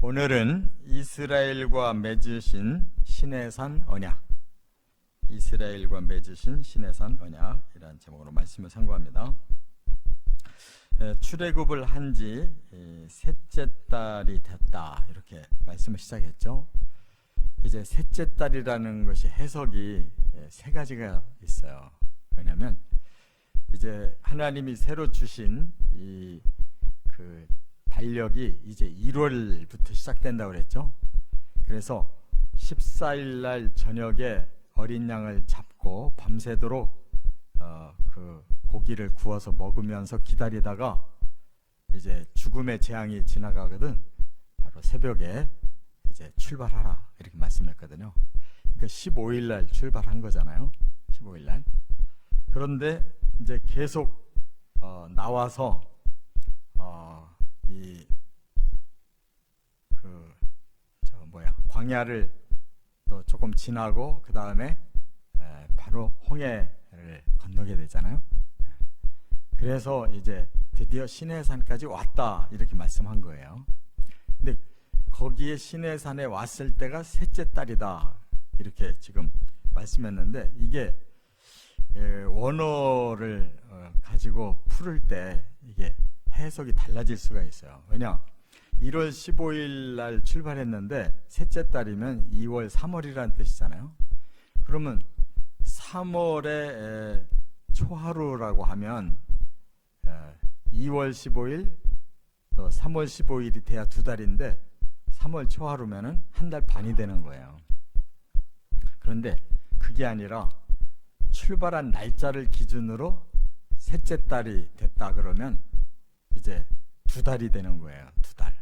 오늘은 이스라엘과 맺으신 시내산 언약, 이스라엘과 맺으신 시내산 언약이라는 제목으로 말씀을 상고합니다. 출애굽을 한 지 셋째 달이 됐다, 이렇게 말씀을 시작했죠. 이제 셋째 달이라는 것이 해석이 세 가지가 있어요. 왜냐하면 이제 하나님이 새로 주신 그 달력이 이제 1월부터 시작된다고 그랬죠. 그래서 14일 날 저녁에 어린 양을 잡고 밤새도록 그 고기를 구워서 먹으면서 기다리다가 이제 죽음의 재앙이 지나가거든 바로 새벽에 이제 출발하라, 이렇게 말씀했거든요. 그러니까 15일 날 출발한 거잖아요. 15일 날. 그런데 이제 계속 나와서 광야를 또 조금 지나고 그 다음에 바로 홍해를 건너게 되잖아요. 그래서 이제 드디어 시내산까지 왔다, 이렇게 말씀한 거예요. 근데 거기에 시내산에 왔을 때가 셋째 달이다, 이렇게 지금 말씀했는데, 이게 원어를 가지고 풀을 때 이게 해석이 달라질 수가 있어요. 왜냐, 1월 15일 날 출발했는데 셋째 달이면 2월, 3월이라는 뜻이잖아요. 그러면 3월에 초하루라고 하면 2월 15일 또 3월 15일이 돼야 두 달인데 3월 초하루면은 한 달 반이 되는 거예요. 그런데 그게 아니라 출발한 날짜를 기준으로 셋째 달이 됐다 그러면 이제 두 달이 되는 거예요. 두 달.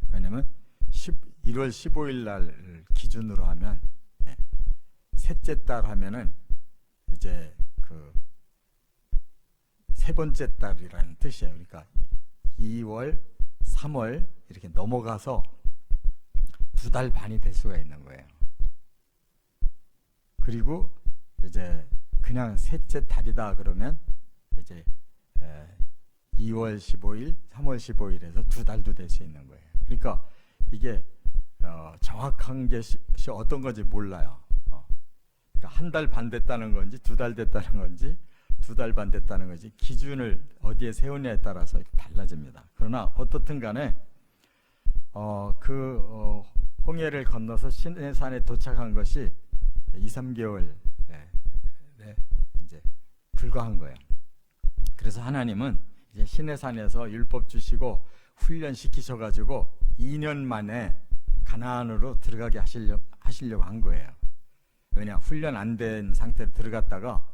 왜냐면 1월 15일 날 기준으로 하면 셋째 달 하면은 이제 그 세 번째 달이라는 뜻이에요. 그러니까 2월, 3월 이렇게 넘어가서 두 달 반이 될 수가 있는 거예요. 그리고 이제 그냥 셋째 달이다 그러면 이제 2월 15일, 3월 15일에서 두 달도 될 수 있는 거예요. 그러니까 이게 정확한 것이 어떤 건지 몰라요. 그러니까 한 달 반 됐다는 건지 두 달 됐다는 건지 두 달 반 됐다는 건지 기준을 어디에 세우냐에 따라서 달라집니다. 그러나 어떻든 간에 홍해를 건너서 시내산에 도착한 것이 2, 3개월에 이제 불과한 거예요. 그래서 하나님은 이제 시내산에서 율법 주시고 훈련시키셔가지고 2년 만에 가나안으로 들어가게 하시려고 한 거예요. 왜냐, 훈련 안 된 상태로 들어갔다가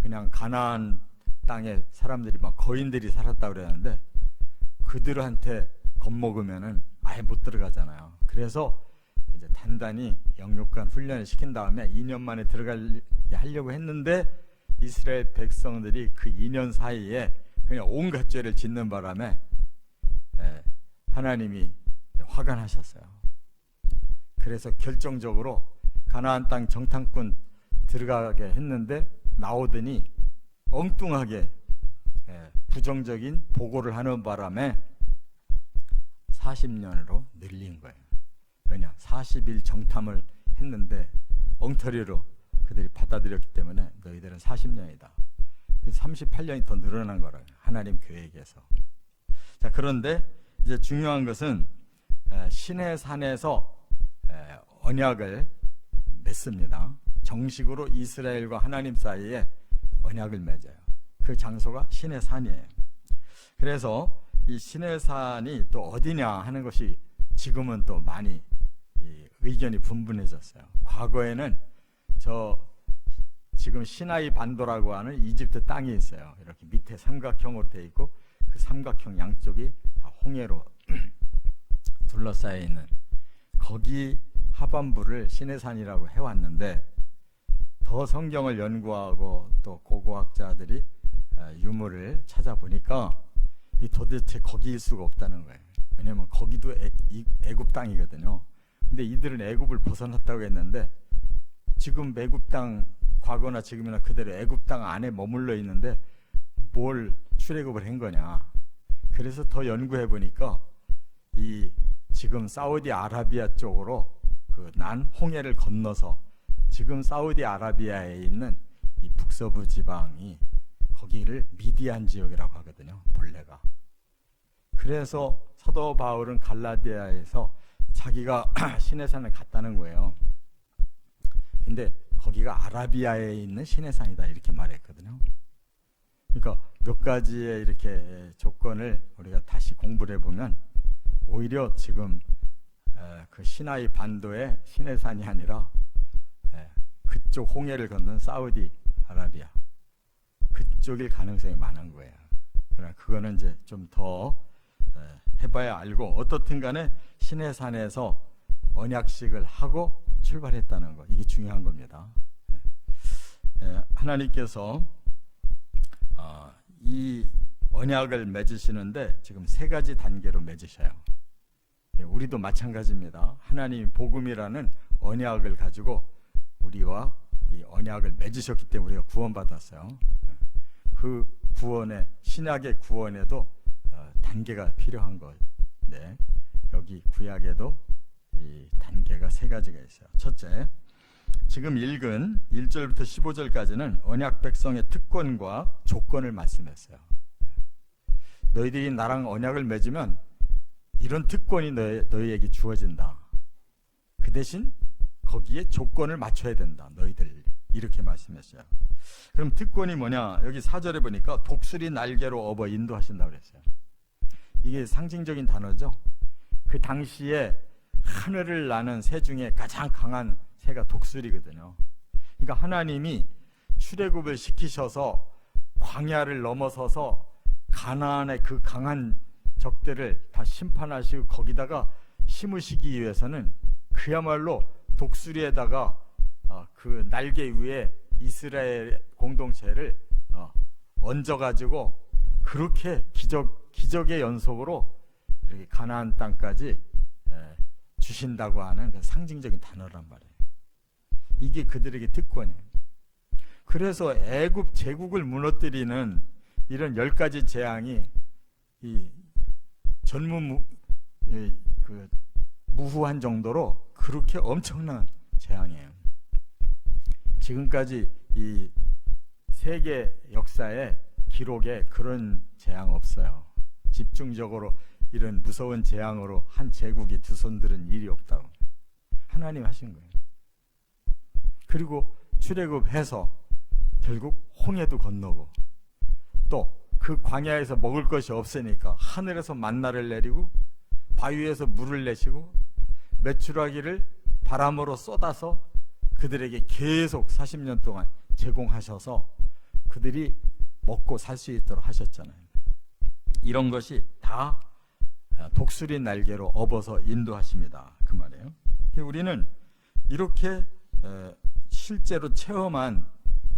그냥 가나안 땅에 사람들이 막 거인들이 살았다고 그랬는데 그들한테 겁먹으면은 아예 못 들어가잖아요. 그래서 이제 단단히 영육간 훈련을 시킨 다음에 2년 만에 들어가게 하려고 했는데 이스라엘 백성들이 그 2년 사이에 그냥 온갖 죄를 짓는 바람에 하나님이 화가 나셨어요. 그래서 결정적으로 가나안 땅 정탐꾼 들어가게 했는데 나오더니 엉뚱하게 부정적인 보고를 하는 바람에 40년으로 늘린 거예요. 왜냐, 40일 정탐을 했는데 엉터리로 그들이 받아들였기 때문에 너희들은 40년이다. 38년이 더 늘어난 거라요, 하나님 계획에서. 자, 그런데 이제 중요한 것은 시내산에서 언약을 맺습니다. 정식으로 이스라엘과 하나님 사이에 언약을 맺어요. 그 장소가 시내산이에요. 그래서 이 시내산이 또 어디냐 하는 것이 지금은 또 많이 의견이 분분해졌어요. 과거에는 지금 시나이 반도라고 하는 이집트 땅이 있어요. 이렇게 밑에 삼각형으로 되어 있고 그 삼각형 양쪽이 다 홍해로 둘러싸여 있는, 거기 하반부를 시내산이라고 해왔는데 더 성경을 연구하고 또 고고학자들이 유물을 찾아보니까 도대체 거기일 수가 없다는 거예요. 왜냐하면 거기도 애굽 땅이거든요. 근데 이들은 애굽을 벗어났다고 했는데 지금 애굽 땅, 과거나 지금이나 그대로 애굽 땅 안에 머물러 있는데 뭘 출애굽을 한 거냐. 그래서 더 연구해 보니까 이 지금 사우디아라비아 쪽으로 그 난 홍해를 건너서 지금 사우디아라비아에 있는 이 북서부 지방이 거기를 미디안 지역이라고 하거든요. 본래가. 그래서 사도 바울은 갈라디아에서 자기가 시내산을 갔다는 거예요. 근데 거기가 아라비아에 있는 시내산이다 이렇게 말했거든요. 그러니까 몇 가지의 이렇게 조건을 우리가 다시 공부를 해보면 오히려 지금 그 시나이 반도의 시내산이 아니라 그쪽 홍해를 건넌 사우디 아라비아 그쪽일 가능성이 많은 거예요. 그러나 그거는 이제 좀 더 해봐야 알고 어떻든 간에 시내산에서 언약식을 하고 출발했다는 거 이게 중요한 겁니다. 하나님께서 이 언약을 맺으시는데 지금 세 가지 단계로 맺으셔요. 우리도 마찬가지입니다. 하나님 복음이라는 언약을 가지고 우리와 이 언약을 맺으셨기 때문에 우리가 구원받았어요. 그 구원에 신약의 구원에도 단계가 필요한 건데 여기 구약에도 이 단계가 세 가지가 있어요. 첫째, 지금 읽은 1절부터 15절까지는 언약 백성의 특권과 조건을 말씀했어요. 너희들이 나랑 언약을 맺으면 이런 특권이 너희에게 주어진다. 그 대신 거기에 조건을 맞춰야 된다. 너희들 이렇게 말씀했어요. 그럼 특권이 뭐냐? 여기 4절에 보니까 독수리 날개로 업어 인도하신다고 그랬어요. 이게 상징적인 단어죠. 그 당시에 하늘을 나는 새 중에 가장 강한 새가 독수리거든요. 그러니까 하나님이 출애굽을 시키셔서 광야를 넘어서서 가나안의 그 강한 적들을 다 심판하시고 거기다가 심으시기 위해서는 그야말로 독수리에다가 그 날개 위에 이스라엘 공동체를 얹어가지고 그렇게 기적의 연속으로 이렇게 가나안 땅까지 주신다고 하는 그 상징적인 단어란 말이에요. 이게 그들에게 특권이에요. 그래서 애굽 제국을 무너뜨리는 이런 10가지 재앙이 이 무후한 정도로 그렇게 엄청난 재앙이에요. 지금까지 이 세계 역사의 기록에 그런 재앙 없어요. 집중적으로 이런 무서운 재앙으로 한 제국이 두 손 들은 일이 없다고 하나님 하신 거예요. 그리고 출애굽해서 결국 홍해도 건너고 또 그 광야에서 먹을 것이 없으니까 하늘에서 만나를 내리고 바위에서 물을 내시고 메추라기를 바람으로 쏟아서 그들에게 계속 40년 동안 제공하셔서 그들이 먹고 살 수 있도록 하셨잖아요. 이런 것이 다 독수리 날개로 업어서 인도하십니다. 그 말이에요. 우리는 이렇게 실제로 체험한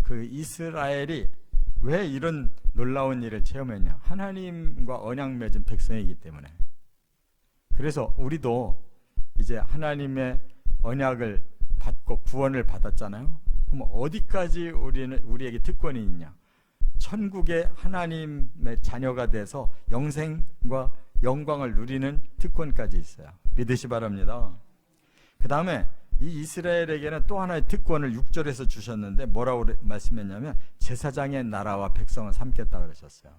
그 이스라엘이 왜 이런 놀라운 일을 체험했냐? 하나님과 언약 맺은 백성이기 때문에. 그래서 우리도 이제 하나님의 언약을 받고 구원을 받았잖아요. 그럼 어디까지 우리에게 특권이 있냐? 천국의 하나님의 자녀가 돼서 영생과 영광을 누리는 특권까지 있어요. 믿으시 바랍니다. 그 다음에 이 이스라엘에게는 또 하나의 특권을 6절에서 주셨는데 뭐라고 말씀했냐면 제사장의 나라와 백성을 삼겠다 그러셨어요.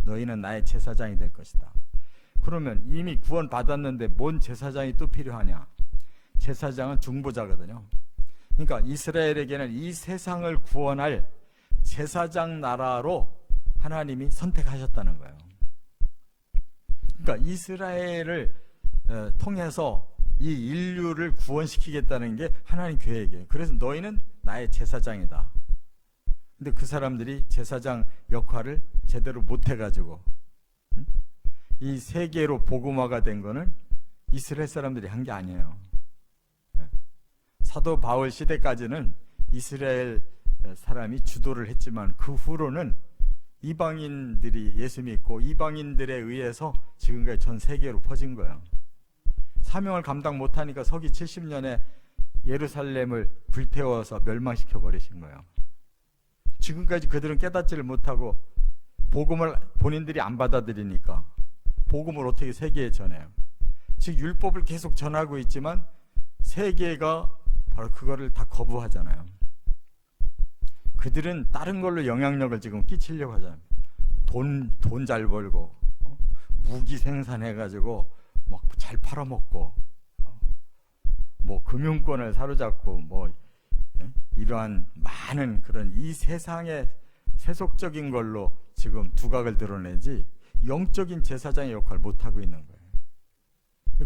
너희는 나의 제사장이 될 것이다. 그러면 이미 구원 받았는데 뭔 제사장이 또 필요하냐? 제사장은 중보자거든요. 그러니까 이스라엘에게는 이 세상을 구원할 제사장 나라로 하나님이 선택하셨다는 거예요. 그러니까 이스라엘을 통해서 이 인류를 구원시키겠다는 게 하나님 계획이에요. 그래서 너희는 나의 제사장이다. 근데 그 사람들이 제사장 역할을 제대로 못해가지고 이 세계로 복음화가 된 거는 이스라엘 사람들이 한 게 아니에요. 사도 바울 시대까지는 이스라엘 사람이 주도를 했지만 그 후로는 이방인들이 예수 믿고 이방인들에 의해서 지금까지 전 세계로 퍼진 거예요. 사명을 감당 못하니까 서기 70년에 예루살렘을 불태워서 멸망시켜 버리신 거예요. 지금까지 그들은 깨닫지를 못하고 복음을 본인들이 안 받아들이니까 복음을 어떻게 세계에 전해요? 즉 율법을 계속 전하고 있지만 세계가 바로 그거를 다 거부하잖아요. 그들은 다른 걸로 영향력을 지금 끼치려고 하잖아요. 돈 잘 벌고, 무기 생산해가지고 막 잘 팔아먹고, 뭐 금융권을 사로잡고, 뭐 이러한 많은 그런 이 세상의 세속적인 걸로 지금 두각을 드러내지 영적인 제사장의 역할을 못하고 있는 거예요.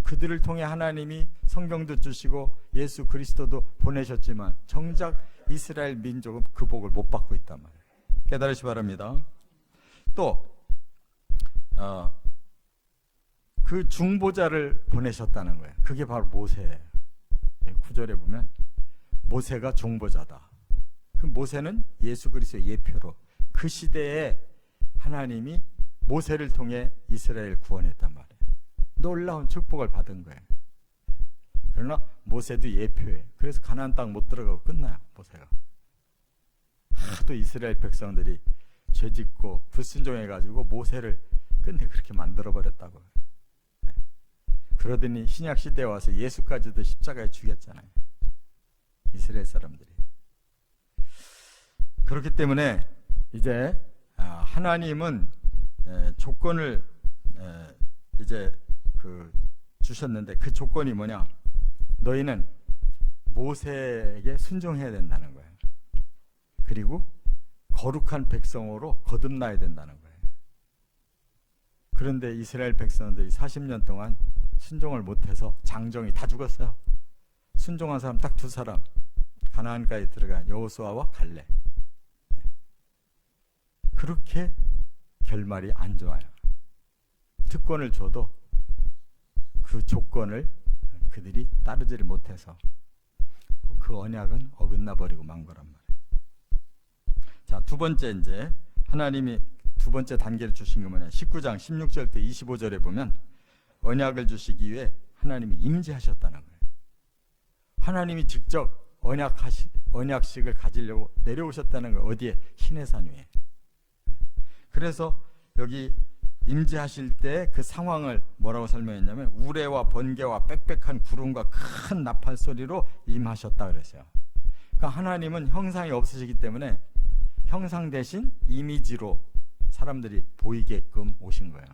그들을 통해 하나님이 성경도 주시고 예수 그리스도도 보내셨지만 정작 이스라엘 민족은 그 복을 못 받고 있단 말이에요. 깨달으시 바랍니다. 또 그 중보자를 보내셨다는 거예요. 그게 바로 모세예요. 9절에 보면 모세가 중보자다. 그 모세는 예수 그리스도의 예표로 그 시대에 하나님이 모세를 통해 이스라엘을 구원했단 말이에요. 놀라운 축복을 받은 거예요. 그러나 모세도 예표예요. 그래서 가나안 땅 못 들어가고 끝나요. 모세가 하도 이스라엘 백성들이 죄짓고 불순종해가지고 모세를 끝내 그렇게 만들어버렸다고. 그러더니 신약 시대에 와서 예수까지도 십자가에 죽였잖아요. 이스라엘 사람들이. 그렇기 때문에 이제 하나님은 조건을 이제 주셨는데 그 조건이 뭐냐? 너희는 모세에게 순종해야 된다는 거예요. 그리고 거룩한 백성으로 거듭나야 된다는 거예요. 그런데 이스라엘 백성들이 40년 동안 순종을 못해서 장정이 다 죽었어요. 순종한 사람 딱 2사람, 가나안까지 들어간 여호수아와 갈렙. 그렇게 결말이 안 좋아요. 특권을 줘도 그 조건을 그들이 따르지를 못해서 그 언약은 어긋나 버리고 만 거란 말이에요. 자, 두 번째 이제 하나님이 두 번째 단계를 주신 게 뭐냐? 19장 16절부터 25절에 보면 언약을 주시기 위해 하나님이 임재하셨다는 거예요. 하나님이 직접 언약식을 가지려고 내려오셨다는 거예요. 어디에? 시내산 위에. 그래서 여기 임재하실 때 그 상황을 뭐라고 설명했냐면 우레와 번개와 빽빽한 구름과 큰 나팔 소리로 임하셨다 그랬어요. 그러니까 하나님은 형상이 없으시기 때문에 형상 대신 이미지로 사람들이 보이게끔 오신 거예요.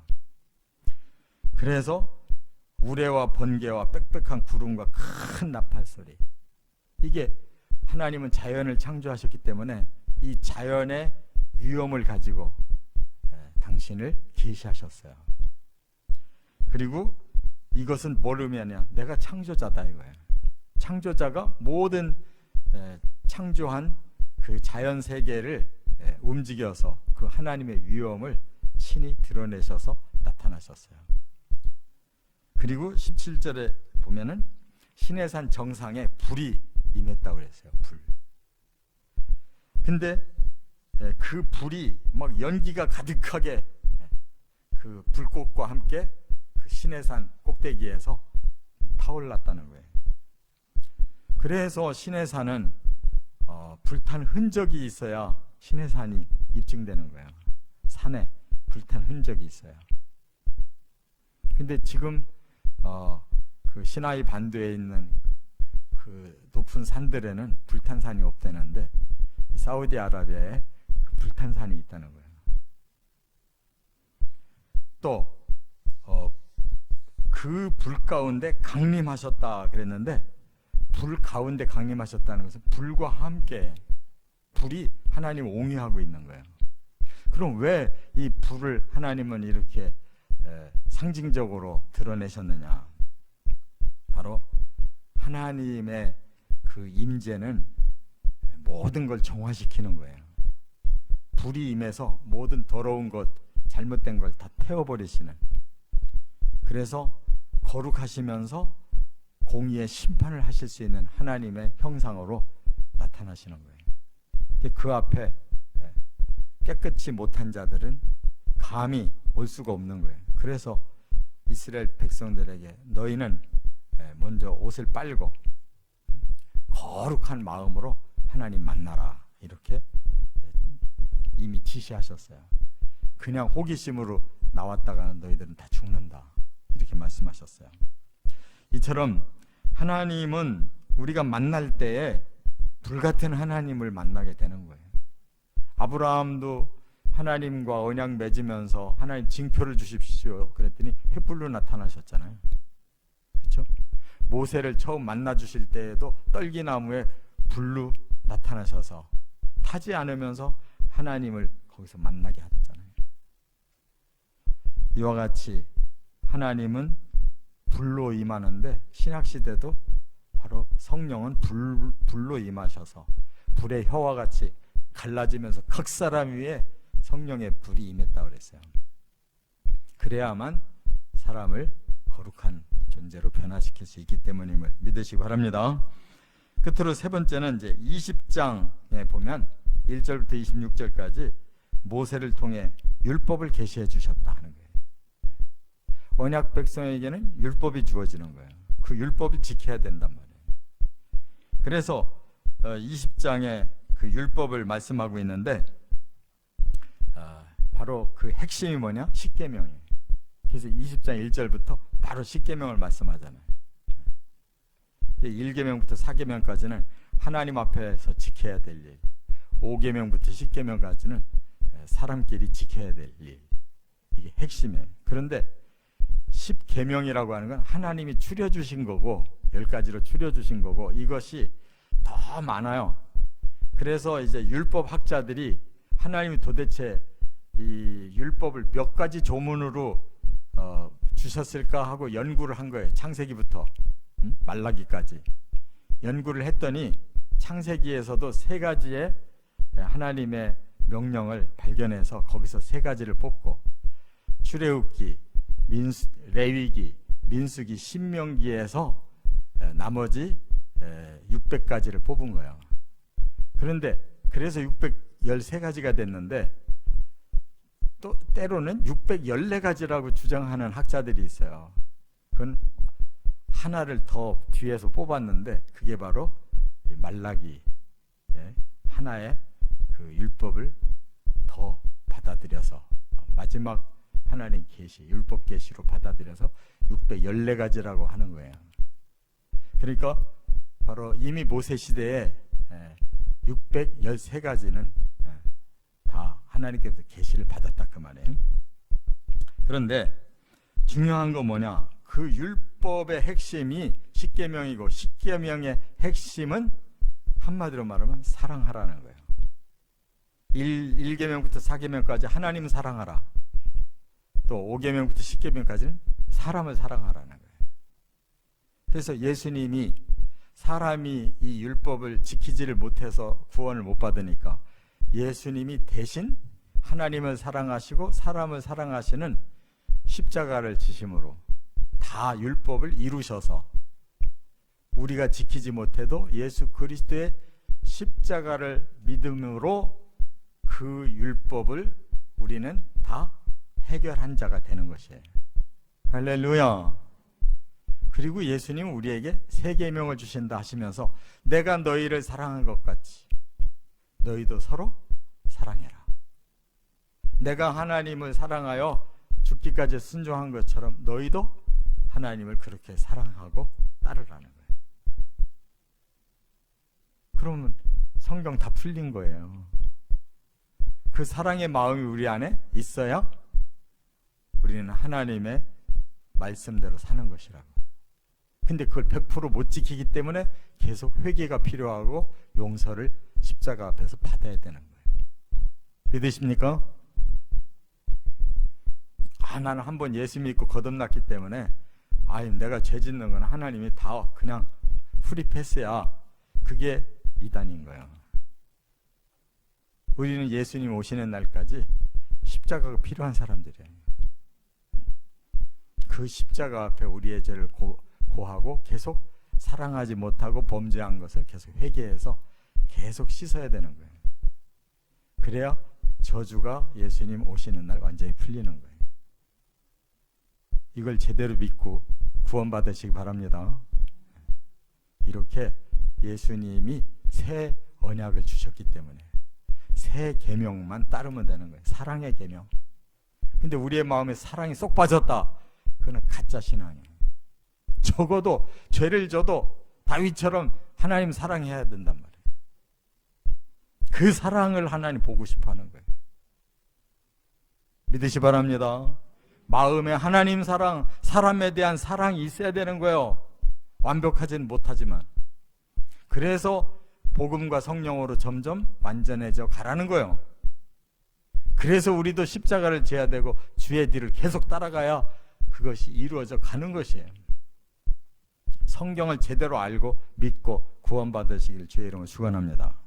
그래서 우레와 번개와 빽빽한 구름과 큰 나팔 소리, 이게 하나님은 자연을 창조하셨기 때문에 이 자연의 위엄을 가지고 당신을 계시하셨어요. 그리고 이것은 뭘 의미하냐? 내가 창조자다 이거예요. 창조자가 모든 창조한 그 자연 세계를 움직여서 그 하나님의 위엄을 친히 드러내셔서 나타나셨어요. 그리고 17절에 보면은 시내산 정상에 불이 임했다고 그랬어요. 불. 근데 그 불이 막 연기가 가득하게 그 불꽃과 함께 그 시내산 꼭대기에서 타올랐다는 거예요. 그래서 시내산은 불탄 흔적이 있어야 시내산이 입증되는 거예요. 산에 불탄 흔적이 있어요. 근데 지금 그 시나이 반도에 있는 그 높은 산들에는 불탄 산이 없다는데 사우디아라비아에 그 불탄 산이 있다는 거예요. 또 그 불 가운데 강림하셨다 그랬는데 불 가운데 강림하셨다는 것은 불과 함께 불이 하나님을 옹이하고 있는 거예요. 그럼 왜 이 불을 하나님은 이렇게 상징적으로 드러내셨느냐? 바로 하나님의 그 임재는 모든 걸 정화시키는 거예요. 불이 임해서 모든 더러운 것, 잘못된 걸 다 태워버리시는. 그래서 거룩하시면서 공의의 심판을 하실 수 있는 하나님의 형상으로 나타나시는 거예요. 그 앞에 깨끗이 못한 자들은 감히 올 수가 없는 거예요. 그래서 이스라엘 백성들에게 너희는 먼저 옷을 빨고 거룩한 마음으로 하나님 만나라 이렇게 이미 지시하셨어요. 그냥 호기심으로 나왔다가는 너희들은 다 죽는다 이렇게 말씀하셨어요. 이처럼 하나님은 우리가 만날 때에 불같은 하나님을 만나게 되는 거예요. 아브라함도 하나님과 언약 맺으면서 하나님 징표를 주십시오 그랬더니 횃불로 나타나셨잖아요. 그렇죠? 모세를 처음 만나 주실 때에도 떨기나무에 불로 나타나셔서 타지 않으면서 하나님을 거기서 만나게 하잖아요. 이와 같이 하나님은 불로 임하는데 신약시대도 바로 성령은 불로 임하셔서 불의 혀와 같이 갈라지면서 각 사람 위에 성령의 불이 임했다고 그랬어요. 그래야만 사람을 거룩한 존재로 변화시킬 수 있기 때문임을 믿으시기 바랍니다. 끝으로 세 번째는 이제 20장에 보면 1절부터 26절까지 모세를 통해 율법을 계시해 주셨다 하는 거예요. 언약 백성에게는 율법이 주어지는 거예요. 그 율법을 지켜야 된단 말이에요. 그래서 20장에 그 율법을 말씀하고 있는데 바로 그 핵심이 뭐냐? 십계명이에요. 그래서 20장 1절부터 바로 십계명을 말씀하잖아요. 1계명부터 4계명까지는 하나님 앞에서 지켜야 될 일, 5계명부터 10계명까지는 사람끼리 지켜야 될 일, 이게 핵심이에요. 그런데 10계명이라고 하는 건 하나님이 추려주신 거고 10가지로 추려주신 거고 이것이 더 많아요. 그래서 이제 율법 학자들이 하나님이 도대체 이 율법을 몇 가지 조문으로 주셨을까 하고 연구를 한 거예요. 창세기부터 말라기까지 연구를 했더니 창세기에서도 3가지의 하나님의 명령을 발견해서 거기서 3가지를 뽑고 출애굽기, 레위기, 민수기, 신명기에서 나머지 600가지를 뽑은 거예요. 그런데 그래서 613가지가 됐는데 또 때로는 614가지라고 주장하는 학자들이 있어요. 그건 하나를 더 뒤에서 뽑았는데 그게 바로 말라기 하나의 그 율법을 더 받아들여서 마지막 하나님 계시, 율법 계시로 받아들여서 614가지라고 하는 거예요. 그러니까 바로 이미 모세 시대에 613가지는 다 하나님께서 계시를 받았다 그 말이에요. 그런데 중요한 건 뭐냐? 그 율법의 핵심이 십계명이고 십계명의 핵심은 한마디로 말하면 사랑하라는 거예요. 1계명부터 4계명까지 하나님 사랑하라. 또 5계명부터 10계명까지는 사람을 사랑하라는 거예요. 그래서 예수님이 사람이 이 율법을 지키지를 못해서 구원을 못 받으니까 예수님이 대신 하나님을 사랑하시고 사람을 사랑하시는 십자가를 지심으로 다 율법을 이루셔서 우리가 지키지 못해도 예수 그리스도의 십자가를 믿음으로 그 율법을 우리는 다 해결한 자가 되는 것이에요. 할렐루야. 그리고 예수님은 우리에게 3계명을 주신다 하시면서 내가 너희를 사랑한 것 같이 너희도 서로 사랑해라. 내가 하나님을 사랑하여 죽기까지 순종한 것처럼 너희도 하나님을 그렇게 사랑하고 따르라는 거예요. 그러면 성경 다 풀린 거예요. 그 사랑의 마음이 우리 안에 있어야 우리는 하나님의 말씀대로 사는 것이라고. 근데 그걸 100% 못 지키기 때문에 계속 회개가 필요하고 용서를 십자가 앞에서 받아야 되는 거예요. 믿으십니까? 나는 한번 예수 믿고 거듭났기 때문에 내가 죄 짓는 건 하나님이 다 그냥 프리 패스야. 그게 이단인 거예요. 우리는 예수님 오시는 날까지 십자가가 필요한 사람들이에요. 그 십자가 앞에 우리의 죄를 고하고 계속 사랑하지 못하고 범죄한 것을 계속 회개해서 계속 씻어야 되는 거예요. 그래야 저주가 예수님 오시는 날 완전히 풀리는 거예요. 이걸 제대로 믿고 구원받으시기 바랍니다. 이렇게 예수님이 새 언약을 주셨기 때문에 새 계명만 따르면 되는 거예요. 사랑의 계명. 근데 우리의 마음에 사랑이 쏙 빠졌다. 그건 가짜 신앙이에요. 적어도 죄를 져도 다윗처럼 하나님 사랑해야 된단 말이에요. 그 사랑을 하나님 보고 싶어 하는 거예요. 믿으시 바랍니다. 마음에 하나님 사랑, 사람에 대한 사랑이 있어야 되는 거예요. 완벽하지는 못하지만. 그래서 복음과 성령으로 점점 완전해져 가라는 거예요. 그래서 우리도 십자가를 져야 되고 주의 뒤를 계속 따라가야 그것이 이루어져 가는 것이에요. 성경을 제대로 알고 믿고 구원받으시길 주의 이름으로 축원합니다.